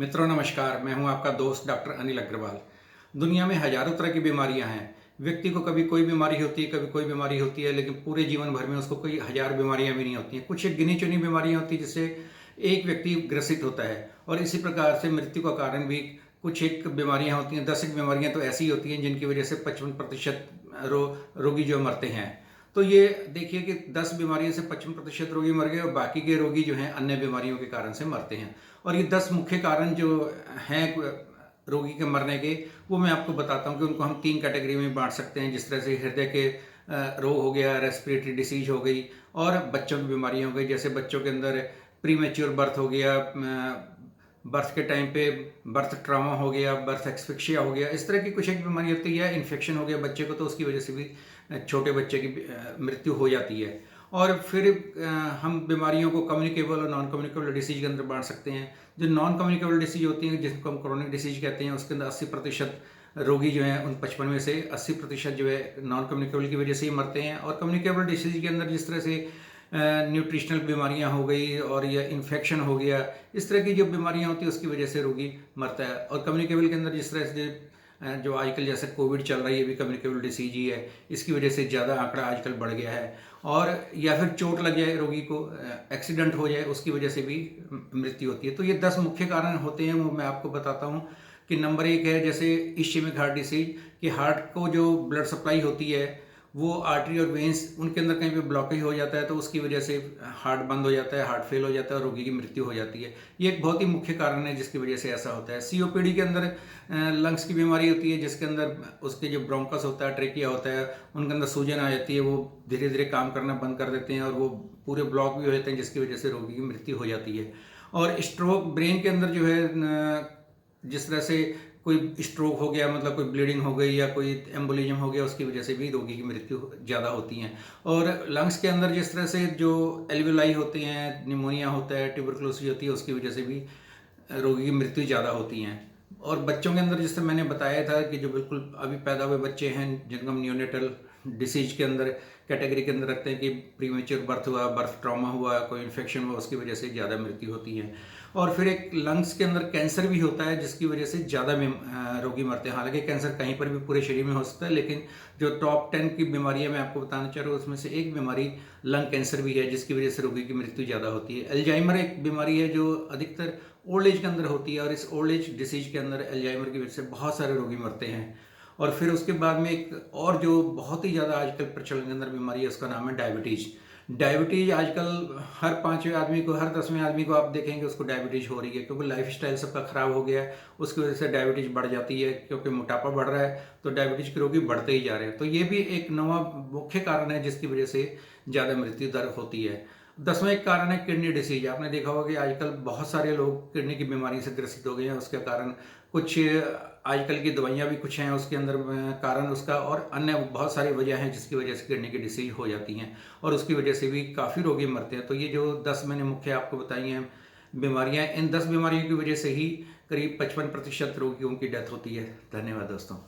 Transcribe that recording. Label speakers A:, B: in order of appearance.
A: मित्रों नमस्कार, मैं हूं आपका दोस्त डॉक्टर अनिल अग्रवाल। दुनिया में हजारों तरह की बीमारियां हैं। व्यक्ति को कभी कोई बीमारी होती है, कभी कोई बीमारी होती है, लेकिन पूरे जीवन भर में उसको कोई हजार बीमारियां भी नहीं होती हैं। कुछ एक गिनी चुनी बीमारियां होती हैं जिससे एक व्यक्ति ग्रसित होता है, और इसी प्रकार से मृत्यु का कारण भी कुछ एक बीमारियां होती हैं। 10 एक बीमारियां तो ऐसी होती हैं जिनकी वजह से 55% रोगी जो मरते हैं। तो ये देखिए कि 10 बीमारियों से 55% रोगी मर गए और बाकी के रोगी जो हैं अन्य बीमारियों के कारण से मरते हैं। और ये 10 मुख्य कारण जो हैं रोगी के मरने के, वो मैं आपको बताता हूँ कि उनको हम 3 कैटेगरी में बांट सकते हैं। जिस तरह से हृदय के रोग हो गया, रेस्पिरेटरी डिसीज हो गई, और बच्चों की बीमारियाँ हो गई। जैसे बच्चों के अंदर प्री मैच्योर बर्थ हो गया, बर्थ के टाइम पे बर्थ ट्रॉमा हो गया, बर्थ एक्सफिक्सिया हो गया, इस तरह की कुछ एक बीमारी होती है। इन्फेक्शन हो गया बच्चे को, तो उसकी वजह से भी छोटे बच्चे की मृत्यु हो जाती है। और फिर हम बीमारियों को कम्युनिकेबल और नॉन कम्युनिकेबल डिसीज के अंदर बांट सकते हैं। जो नॉन कम्युनिकेबल डिसीज होती हैं, जिसको हम क्रोनिक डिसीज कहते हैं, उसके अंदर 80% रोगी जो हैं, उन 55 में से 80% जो है नॉन कम्युनिकेबल की वजह से ही मरते हैं। और कम्युनिकेबल डिसीज के अंदर जिस तरह से न्यूट्रिशनल बीमारियां हो गई और या इन्फेक्शन हो गया, इस तरह की जो बीमारियां होती हैं उसकी वजह से रोगी मरता है। और कम्युनिकेबल के अंदर जिस तरह से जो आजकल जैसे कोविड चल रही है, भी कम्युनिकेबल डिसीज ही है, इसकी वजह से ज़्यादा आंकड़ा आजकल बढ़ गया है। और या फिर चोट लग जाए रोगी को, एक्सीडेंट हो जाए, उसकी वजह से भी मृत्यु होती है। तो ये 10 मुख्य कारण होते हैं, वो मैं आपको बताता हूँ। कि नंबर 1 है जैसे इश्केमिक हार्ट डिसीज, कि हार्ट को जो ब्लड सप्लाई होती है, वो आर्टरी और वेंस उनके अंदर कहीं पे ब्लॉकेज हो जाता है, तो उसकी वजह से हार्ट बंद हो जाता है, हार्ट फेल हो जाता है और रोगी की मृत्यु हो जाती है। ये एक बहुत ही मुख्य कारण है जिसकी वजह से ऐसा होता है। सीओपीडी के अंदर लंग्स की बीमारी होती है, जिसके अंदर उसके जो ब्रोंकस होता है, ट्रेकिया होता है, उनके अंदर सूजन आ जाती है, वो धीरे धीरे काम करना बंद कर देते हैं और वो पूरे ब्लॉक भी हो जाते हैं, जिसकी वजह से रोगी की मृत्यु हो जाती है। और स्ट्रोक, ब्रेन के अंदर जो है जिस तरह से कोई स्ट्रोक हो गया, मतलब कोई ब्लीडिंग हो गई या कोई एम्बोलिज्म हो गया, उसकी वजह से भी रोगी की मृत्यु ज़्यादा होती है। और लंग्स के अंदर जिस तरह से जो एल्वियोलाई होते हैं, निमोनिया होता है, ट्यूबरकुलोसिस होती है, उसकी वजह से भी रोगी की मृत्यु ज़्यादा होती हैं। और बच्चों के अंदर जिस तरह मैंने बताया था कि जो बिल्कुल अभी पैदा हुए बच्चे हैं, जिनको हम न्यूनेटल डिसीज के अंदर कैटेगरी के अंदर रखते हैं, कि प्रीमेच्योर बर्थ हुआ, बर्थ ट्रॉमा हुआ, कोई इन्फेक्शन हुआ, उसकी वजह से ज़्यादा मृत्यु होती है। और फिर एक लंग्स के अंदर कैंसर भी होता है, जिसकी वजह से ज़्यादा रोगी मरते हैं। हालांकि कैंसर कहीं पर भी पूरे शरीर में हो सकता है, लेकिन जो टॉप 10 की बीमारियां मैं आपको बताना चाह रहा हूँ, उसमें से एक बीमारी लंग कैंसर भी है, जिसकी वजह से रोगी की मृत्यु ज़्यादा होती है। एल्जाइमर एक बीमारी है जो अधिकतर ओल्ड एज के अंदर होती है, और इस ओल्ड एज डिसीज के अंदर एल्जाइमर की वजह से बहुत सारे रोगी मरते हैं। और फिर उसके बाद में एक और जो बहुत ही ज़्यादा आजकल प्रचलन के अंदर बीमारी है, उसका नाम है डायबिटीज़। डायबिटीज़ आजकल हर 5वें आदमी को, हर 10वें आदमी को आप देखेंगे उसको डायबिटीज़ हो रही है, क्योंकि लाइफ स्टाइल सबका ख़राब हो गया है। उसकी वजह से डायबिटीज़ बढ़ जाती है, क्योंकि मोटापा बढ़ रहा है, तो डायबिटीज़ के रोगी बढ़ते ही जा रहे हैं। तो ये भी एक नवा मुख्य कारण है जिसकी वजह से ज़्यादा मृत्यु दर होती है। 10वां एक कारण है किडनी डिसीज। आपने देखा होगा कि आजकल बहुत सारे लोग किडनी की बीमारी से ग्रसित हो गए हैं। उसके कारण कुछ आजकल की दवाइयाँ भी कुछ हैं उसके अंदर कारण उसका, और अन्य बहुत सारी वजह हैं जिसकी वजह से किडनी की डिसीज हो जाती हैं, और उसकी वजह से भी काफ़ी रोगी मरते हैं। तो ये जो 10 मैंने मुख्य आपको बताई हैं बीमारियाँ, इन 10 बीमारियों की वजह से ही करीब 55% रोगियों की डेथ होती है। धन्यवाद दोस्तों।